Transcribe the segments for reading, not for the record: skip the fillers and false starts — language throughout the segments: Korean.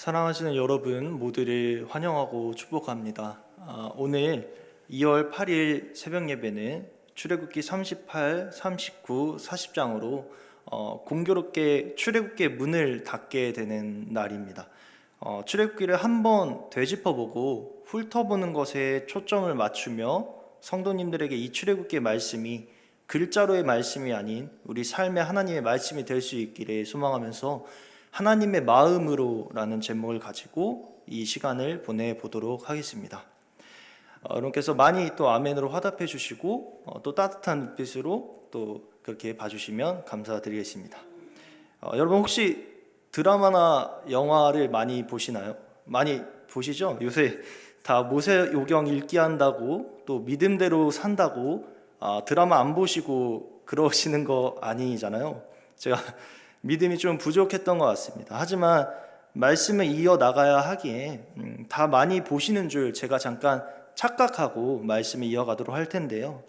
사랑하시는 여러분 모두를 환영하고 축복합니다. 오늘 2월 8일 새벽 예배는 출애굽기 38, 39, 40장으로 공교롭게 출애굽기의 문을 닫게 되는 날입니다. 출애굽기를 한번 되짚어보고 훑어보는 것에 초점을 맞추며 성도님들에게 이 출애굽기의 말씀이 글자로의 말씀이 아닌 우리 삶의 하나님의 말씀이 될 수 있기를 소망하면서 하나님의 마음으로라는 제목을 가지고 이 시간을 보내보도록 하겠습니다. 여러분께서 많이 또 아멘으로 화답해 주시고 또 따뜻한 눈빛으로 또 그렇게 봐주시면 감사드리겠습니다. 여러분 혹시 드라마나 영화를 많이 보시나요? 많이 보시죠? 요새 다 모세오경 읽기 한다고 또 믿음대로 산다고 드라마 안 보시고 그러시는 거 아니잖아요. 제가 믿음이 좀 부족했던 것 같습니다. 하지만 말씀을 이어나가야 하기에 다 많이 보시는 줄 제가 잠깐 착각하고 말씀을 이어가도록 할 텐데요.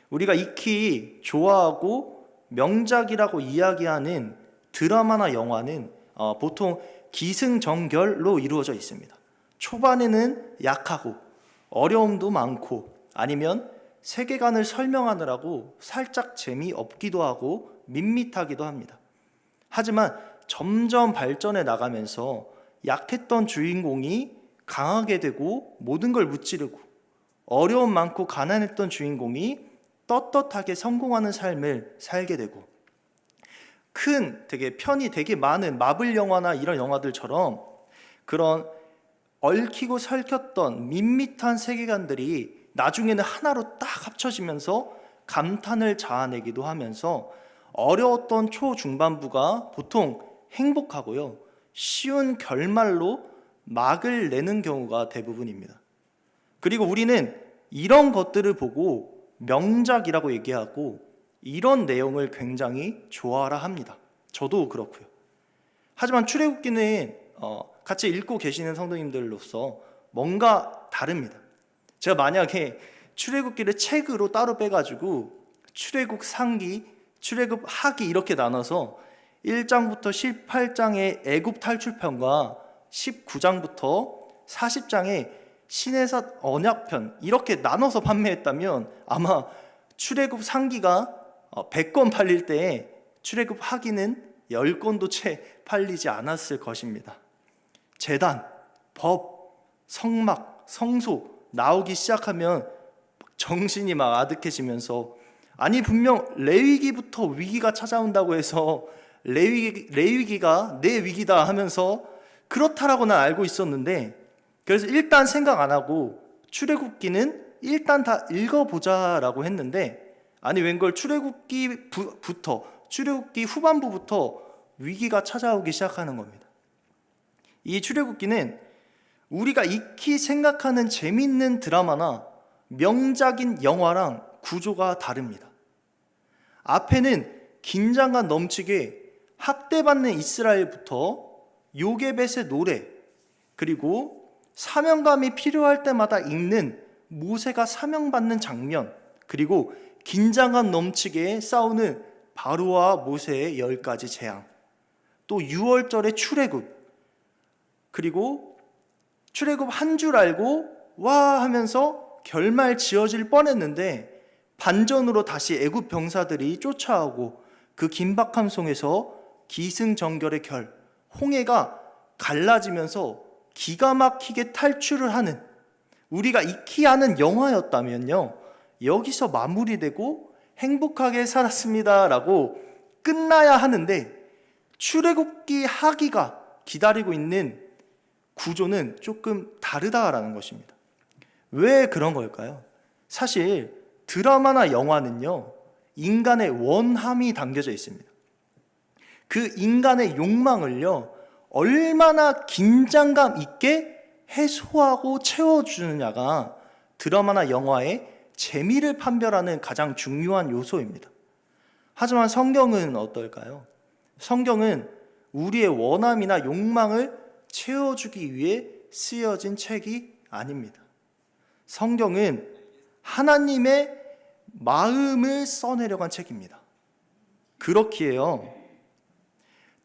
우리가 익히 좋아하고 명작이라고 이야기하는 드라마나 영화는 보통 기승전결로 이루어져 있습니다. 초반에는 약하고 어려움도 많고 아니면 세계관을 설명하느라고 살짝 재미없기도 하고 밋밋하기도 합니다. 하지만 점점 발전해 나가면서 약했던 주인공이 강하게 되고 모든 걸 무찌르고 어려움 많고 가난했던 주인공이 떳떳하게 성공하는 삶을 살게 되고 되게 편이 되게 많은 마블 영화나 이런 영화들처럼 그런 얽히고 설켰던 밋밋한 세계관들이 나중에는 하나로 딱 합쳐지면서 감탄을 자아내기도 하면서 어려웠던 초중반부가 보통 행복하고요, 쉬운 결말로 막을 내는 경우가 대부분입니다. 그리고 우리는 이런 것들을 보고 명작이라고 얘기하고 이런 내용을 굉장히 좋아하라 합니다. 저도 그렇고요. 하지만 출애굽기는 같이 읽고 계시는 성도님들로서 뭔가 다릅니다. 제가 만약에 출애굽기를 책으로 따로 빼가지고 출애굽 상기, 출애굽 하기 이렇게 나눠서 1장부터 18장의 애굽 탈출편과 19장부터 40장의 신해산 언약편 이렇게 나눠서 판매했다면 아마 출애굽 상기가 100권 팔릴 때에 출애굽 하기는 10권도 채 팔리지 않았을 것입니다. 제단, 법, 성막, 성소 나오기 시작하면 정신이 막 아득해지면서 아니 분명 레위기부터 위기가 찾아온다고 해서 레위기가 내 위기다 하면서 그렇다라고 난 알고 있었는데 그래서 일단 생각 안 하고 출애굽기는 일단 다 읽어보자라고 했는데 아니 웬걸 출애굽기 후반부부터 위기가 찾아오기 시작하는 겁니다. 이 출애굽기는 우리가 익히 생각하는 재밌는 드라마나 명작인 영화랑 구조가 다릅니다. 앞에는 긴장감 넘치게 학대받는 이스라엘부터 요게벳의 노래, 그리고 사명감이 필요할 때마다 읽는 모세가 사명받는 장면, 그리고 긴장감 넘치게 싸우는 바로와 모세의 10가지 재앙, 또 6월절의 출애굽, 그리고 출애굽 한 줄 알고 와 하면서 결말 지어질 뻔했는데 반전으로 다시 애굽 병사들이 쫓아오고 그 긴박함 속에서 기승전결의 홍해가 갈라지면서 기가 막히게 탈출을 하는 우리가 익히 아는 영화였다면요, 여기서 마무리되고 행복하게 살았습니다라고 끝나야 하는데 출애굽기 하기가 기다리고 있는 구조는 조금 다르다라는 것입니다. 왜 그런 걸까요? 사실 드라마나 영화는요, 인간의 원함이 담겨져 있습니다. 그 인간의 욕망을요, 얼마나 긴장감 있게 해소하고 채워주느냐가 드라마나 영화의 재미를 판별하는 가장 중요한 요소입니다. 하지만 성경은 어떨까요? 성경은 우리의 원함이나 욕망을 채워주기 위해 쓰여진 책이 아닙니다. 성경은 하나님의 마음을 써내려간 책입니다. 그렇기에요,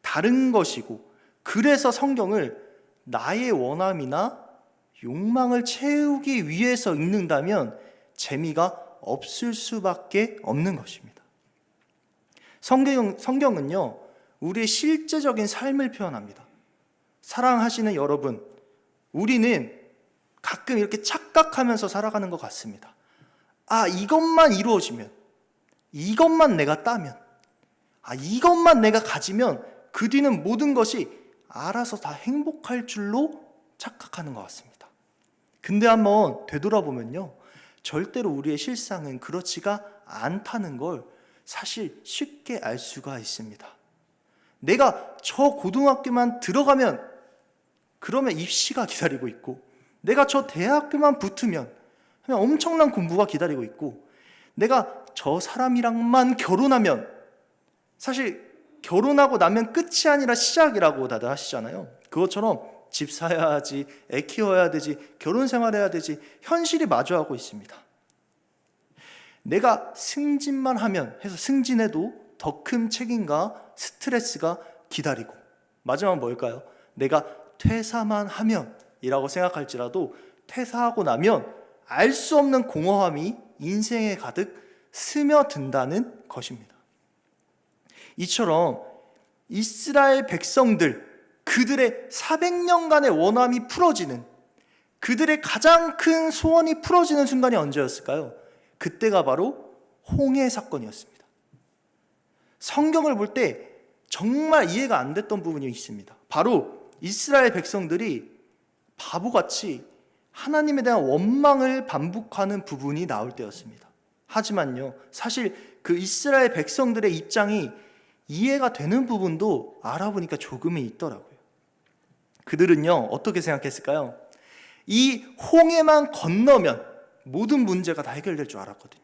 다른 것이고, 그래서 성경을 나의 원함이나 욕망을 채우기 위해서 읽는다면 재미가 없을 수밖에 없는 것입니다. 성경은요, 우리의 실제적인 삶을 표현합니다. 사랑하시는 여러분, 우리는 가끔 이렇게 착각하면서 살아가는 것 같습니다. 이것만 이루어지면, 이것만 내가 따면, 이것만 내가 가지면 그 뒤는 모든 것이 알아서 다 행복할 줄로 착각하는 것 같습니다. 근데 한번 되돌아보면요, 절대로 우리의 실상은 그렇지가 않다는 걸 사실 쉽게 알 수가 있습니다. 내가 저 고등학교만 들어가면 그러면 입시가 기다리고 있고, 내가 저 대학교만 붙으면 그냥 엄청난 공부가 기다리고 있고, 내가 저 사람이랑만 결혼하면, 사실 결혼하고 나면 끝이 아니라 시작이라고 다들 하시잖아요. 그것처럼 집 사야지, 애 키워야 되지, 결혼 생활해야 되지, 현실이 마주하고 있습니다. 내가 승진만 하면 해서 승진해도 더 큰 책임과 스트레스가 기다리고, 마지막은 뭘까요? 내가 퇴사만 하면 이라고 생각할지라도 퇴사하고 나면 알 수 없는 공허함이 인생에 가득 스며든다는 것입니다. 이처럼 이스라엘 백성들, 그들의 400년간의 원함이 풀어지는, 그들의 가장 큰 소원이 풀어지는 순간이 언제였을까요? 그때가 바로 홍해 사건이었습니다. 성경을 볼 때 정말 이해가 안 됐던 부분이 있습니다. 바로 이스라엘 백성들이 바보같이 하나님에 대한 원망을 반복하는 부분이 나올 때였습니다. 하지만요, 사실 그 이스라엘 백성들의 입장이 이해가 되는 부분도 알아보니까 조금은 있더라고요. 그들은요, 어떻게 생각했을까요? 이 홍해만 건너면 모든 문제가 다 해결될 줄 알았거든요.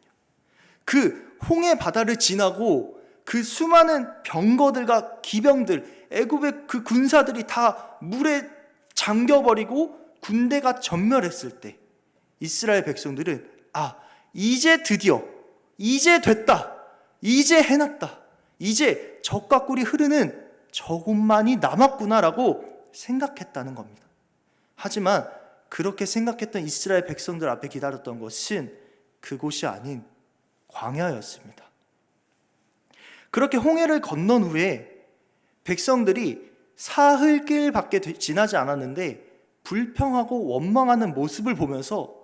그 홍해 바다를 지나고 그 수많은 병거들과 기병들, 애굽의 그 군사들이 다 물에 잠겨버리고 군대가 전멸했을 때 이스라엘 백성들은 이제 드디어, 이제 됐다, 이제 해놨다, 이제 적과 꿀이 흐르는 저곳만이 남았구나라고 생각했다는 겁니다. 하지만 그렇게 생각했던 이스라엘 백성들 앞에 기다렸던 것은 그곳이 아닌 광야였습니다. 그렇게 홍해를 건넌 후에 백성들이 사흘길밖에 지나지 않았는데 불평하고 원망하는 모습을 보면서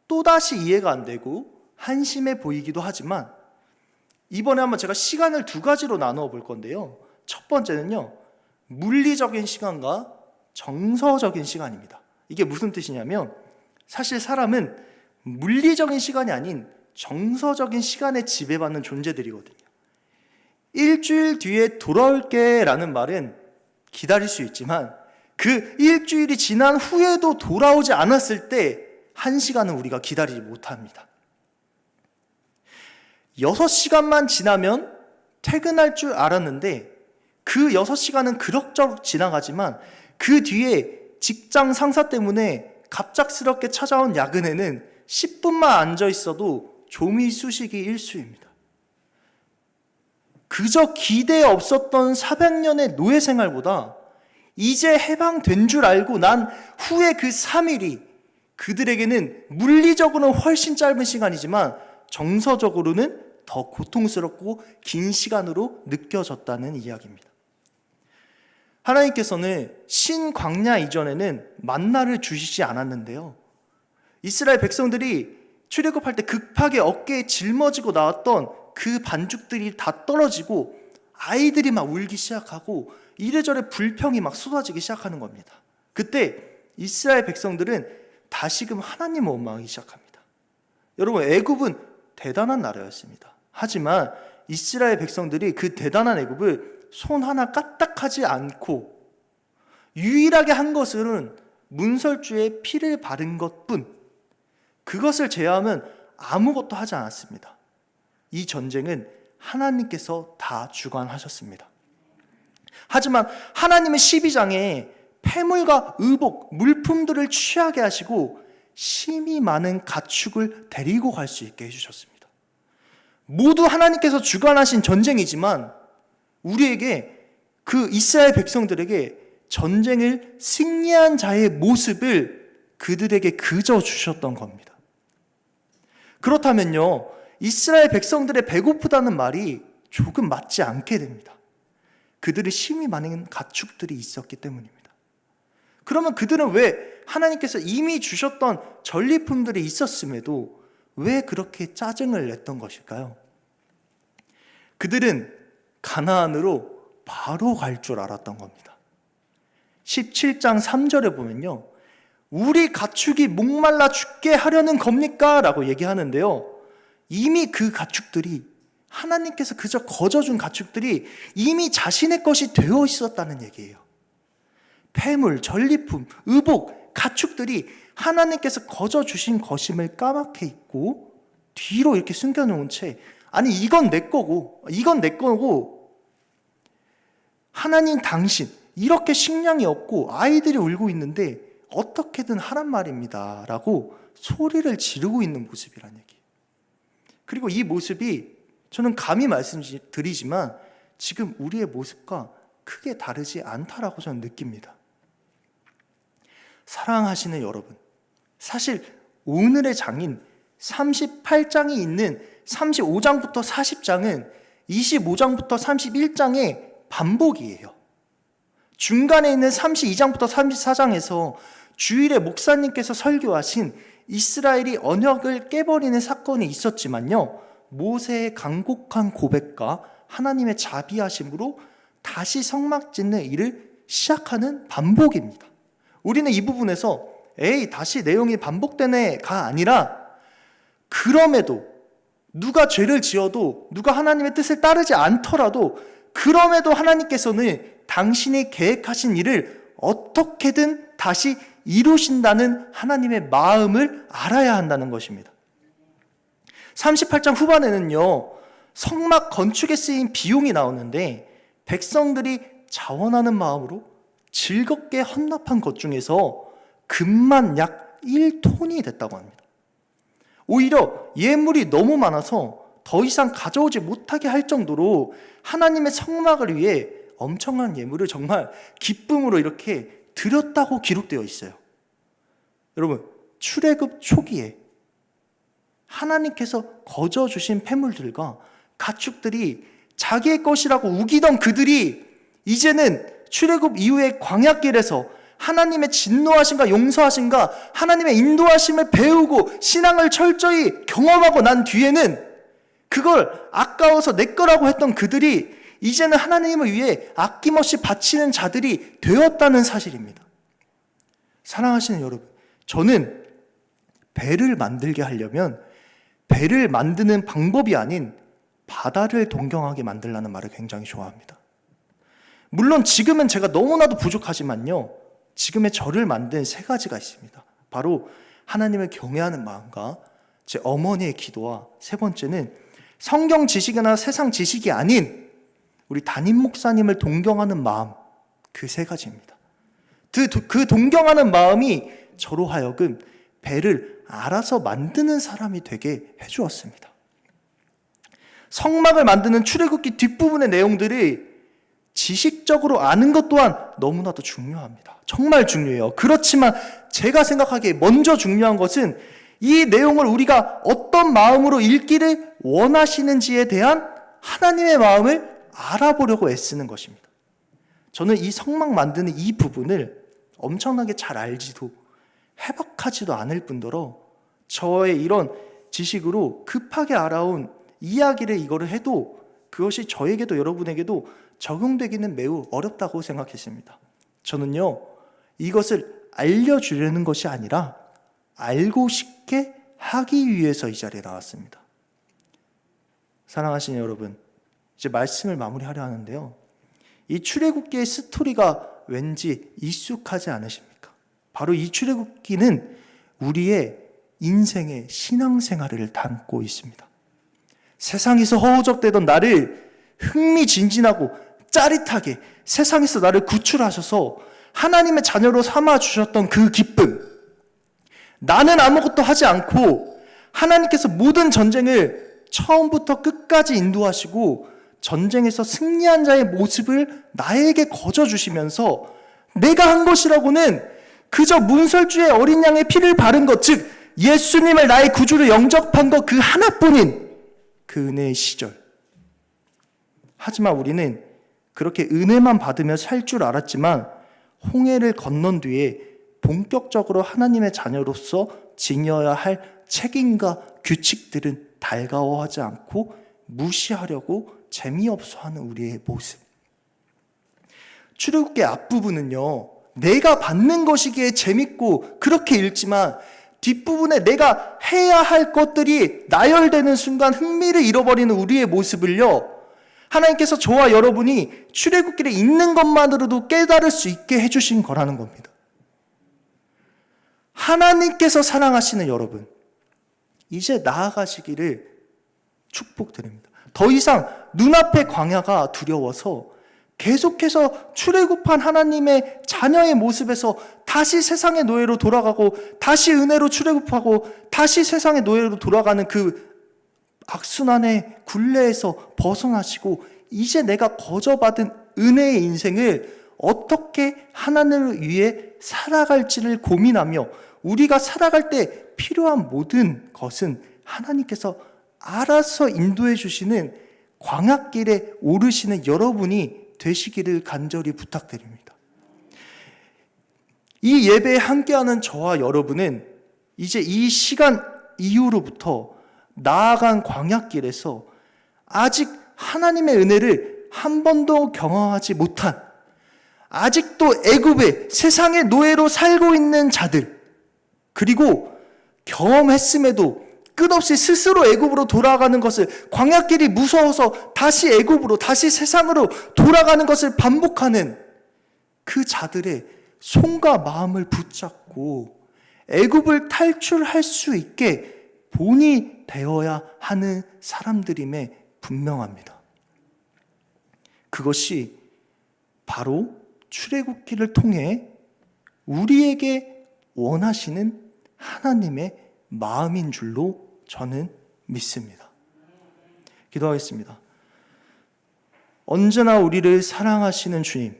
또다시 이해가 안 되고 한심해 보이기도 하지만, 이번에 한번 제가 시간을 두 가지로 나누어 볼 건데요. 첫 번째는요, 물리적인 시간과 정서적인 시간입니다. 이게 무슨 뜻이냐면, 사실 사람은 물리적인 시간이 아닌 정서적인 시간에 지배받는 존재들이거든요. 일주일 뒤에 돌아올게 라는 말은 기다릴 수 있지만, 그 일주일이 지난 후에도 돌아오지 않았을 때 1시간은 우리가 기다리지 못합니다. 6시간만 지나면 퇴근할 줄 알았는데 그 6시간은 그럭저럭 지나가지만 그 뒤에 직장 상사 때문에 갑작스럽게 찾아온 야근에는 10분만 앉아 있어도 좀이 쑤시기 일쑤입니다. 그저 기대에 없었던 400년의 노예 생활보다 이제 해방된 줄 알고 난 후에 그 3일이 그들에게는 물리적으로는 훨씬 짧은 시간이지만 정서적으로는 더 고통스럽고 긴 시간으로 느껴졌다는 이야기입니다. 하나님께서는 신광야 이전에는 만나를 주시지 않았는데요, 이스라엘 백성들이 출애굽할 때 급하게 어깨에 짊어지고 나왔던 그 반죽들이 다 떨어지고 아이들이 막 울기 시작하고 이래저래 불평이 막 쏟아지기 시작하는 겁니다. 그때 이스라엘 백성들은 다시금 하나님을 원망하기 시작합니다. 여러분, 애굽은 대단한 나라였습니다. 하지만 이스라엘 백성들이 그 대단한 애굽을 손 하나 까딱하지 않고 유일하게 한 것은 문설주에 피를 바른 것뿐, 그것을 제외하면 아무것도 하지 않았습니다. 이 전쟁은 하나님께서 다 주관하셨습니다. 하지만 하나님은 12장에 폐물과 의복, 물품들을 취하게 하시고 심히 많은 가축을 데리고 갈 수 있게 해주셨습니다. 모두 하나님께서 주관하신 전쟁이지만 우리에게, 그 이스라엘 백성들에게 전쟁을 승리한 자의 모습을 그들에게 그저 주셨던 겁니다. 그렇다면요, 이스라엘 백성들의 배고프다는 말이 조금 맞지 않게 됩니다. 그들의 힘이 많은 가축들이 있었기 때문입니다. 그러면 그들은 왜 하나님께서 이미 주셨던 전리품들이 있었음에도 왜 그렇게 짜증을 냈던 것일까요? 그들은 가나안으로 바로 갈 줄 알았던 겁니다. 17장 3절에 보면요, 우리 가축이 목말라 죽게 하려는 겁니까? 라고 얘기하는데요, 이미 그 가축들이, 하나님께서 그저 거저준 가축들이 이미 자신의 것이 되어 있었다는 얘기예요. 폐물, 전리품, 의복, 가축들이 하나님께서 거저주신 것임을 까맣게 잊고 뒤로 이렇게 숨겨놓은 채, 아니 이건 내 거고 하나님 당신 이렇게 식량이 없고 아이들이 울고 있는데 어떻게든 하란 말입니다 라고 소리를 지르고 있는 모습이란 얘기예요. 그리고 이 모습이 저는 감히 말씀드리지만 지금 우리의 모습과 크게 다르지 않다라고 저는 느낍니다. 사랑하시는 여러분, 사실 오늘의 장인 38장이 있는 35장부터 40장은 25장부터 31장의 반복이에요. 중간에 있는 32장부터 34장에서 주일에 목사님께서 설교하신 이스라엘이 언약을 깨버리는 사건이 있었지만요, 모세의 간곡한 고백과 하나님의 자비하심으로 다시 성막 짓는 일을 시작하는 반복입니다. 우리는 이 부분에서 다시 내용이 반복되네가 아니라, 그럼에도 누가 죄를 지어도, 누가 하나님의 뜻을 따르지 않더라도 그럼에도 하나님께서는 당신이 계획하신 일을 어떻게든 다시 이루신다는 하나님의 마음을 알아야 한다는 것입니다. 38장 후반에는요, 성막 건축에 쓰인 비용이 나오는데 백성들이 자원하는 마음으로 즐겁게 헌납한 것 중에서 금만 약 1톤이 됐다고 합니다. 오히려 예물이 너무 많아서 더 이상 가져오지 못하게 할 정도로 하나님의 성막을 위해 엄청난 예물을 정말 기쁨으로 이렇게 드렸다고 기록되어 있어요. 여러분, 출애굽 초기에 하나님께서 거저 주신 폐물들과 가축들이 자기의 것이라고 우기던 그들이 이제는 출애굽 이후의 광야길에서 하나님의 진노하심과 용서하심과 하나님의 인도하심을 배우고 신앙을 철저히 경험하고 난 뒤에는 그걸 아까워서 내 거라고 했던 그들이 이제는 하나님을 위해 아낌없이 바치는 자들이 되었다는 사실입니다. 사랑하시는 여러분, 저는 배를 만들게 하려면 배를 만드는 방법이 아닌 바다를 동경하게 만들라는 말을 굉장히 좋아합니다. 물론 지금은 제가 너무나도 부족하지만요, 지금의 저를 만든 3가지가 있습니다. 바로 하나님을 경외하는 마음과 제 어머니의 기도와 3번째는 성경 지식이나 세상 지식이 아닌 우리 담임 목사님을 동경하는 마음, 그 3가지입니다. 그 동경하는 마음이 저로 하여금 배를 알아서 만드는 사람이 되게 해주었습니다. 성막을 만드는 출애굽기 뒷부분의 내용들이 지식적으로 아는 것 또한 너무나도 중요합니다. 정말 중요해요. 그렇지만 제가 생각하기에 먼저 중요한 것은 이 내용을 우리가 어떤 마음으로 읽기를 원하시는지에 대한 하나님의 마음을 알아보려고 애쓰는 것입니다. 저는 이 성막 만드는 이 부분을 엄청나게 잘 알지도 해박하지도 않을 뿐더러 저의 이런 지식으로 급하게 알아온 이야기를 이거를 해도 그것이 저에게도 여러분에게도 적용되기는 매우 어렵다고 생각했습니다. 저는요, 이것을 알려주려는 것이 아니라 알고 싶게 하기 위해서 이 자리에 나왔습니다. 사랑하시는 여러분, 이제 말씀을 마무리하려 하는데요, 이 출애굽기의 스토리가 왠지 익숙하지 않으십니까? 바로 이 출애굽기는 우리의 인생의 신앙생활을 담고 있습니다. 세상에서 허우적대던 나를 흥미진진하고 짜릿하게 세상에서 나를 구출하셔서 하나님의 자녀로 삼아주셨던 그 기쁨, 나는 아무것도 하지 않고 하나님께서 모든 전쟁을 처음부터 끝까지 인도하시고 전쟁에서 승리한 자의 모습을 나에게 거저주시면서 내가 한 것이라고는 그저 문설주의 어린 양의 피를 바른 것, 즉 예수님을 나의 구주로 영접한 것 그 하나뿐인 그 은혜의 시절. 하지만 우리는 그렇게 은혜만 받으며 살 줄 알았지만 홍해를 건넌 뒤에 본격적으로 하나님의 자녀로서 지녀야 할 책임과 규칙들은 달가워하지 않고 무시하려고 재미없어 하는 우리의 모습. 출애굽기 앞부분은요, 내가 받는 것이기에 재밌고 그렇게 읽지만 뒷부분에 내가 해야 할 것들이 나열되는 순간 흥미를 잃어버리는 우리의 모습을요, 하나님께서 저와 여러분이 출애굽기를 읽는 것만으로도 깨달을 수 있게 해주신 거라는 겁니다. 하나님께서 사랑하시는 여러분, 이제 나아가시기를 축복드립니다. 더 이상 눈앞의 광야가 두려워서 계속해서 출애굽한 하나님의 자녀의 모습에서 다시 세상의 노예로 돌아가고 다시 은혜로 출애굽하고 다시 세상의 노예로 돌아가는 그 악순환의 굴레에서 벗어나시고 이제 내가 거저받은 은혜의 인생을 어떻게 하나님을 위해 살아갈지를 고민하며 우리가 살아갈 때 필요한 모든 것은 하나님께서 알아서 인도해 주시는 광야길에 오르시는 여러분이 되시기를 간절히 부탁드립니다. 이 예배에 함께하는 저와 여러분은 이제 이 시간 이후로부터 나아간 광야길에서 아직 하나님의 은혜를 한 번도 경험하지 못한, 아직도 애굽의 세상의 노예로 살고 있는 자들, 그리고 경험했음에도 끝없이 스스로 애굽으로 돌아가는 것을, 광야길이 무서워서 다시 애굽으로, 다시 세상으로 돌아가는 것을 반복하는 그 자들의 손과 마음을 붙잡고 애굽을 탈출할 수 있게 본이 되어야 하는 사람들임에 분명합니다. 그것이 바로 출애굽기를 통해 우리에게 원하시는 하나님의 마음인 줄로 저는 믿습니다. 기도하겠습니다. 언제나 우리를 사랑하시는 주님,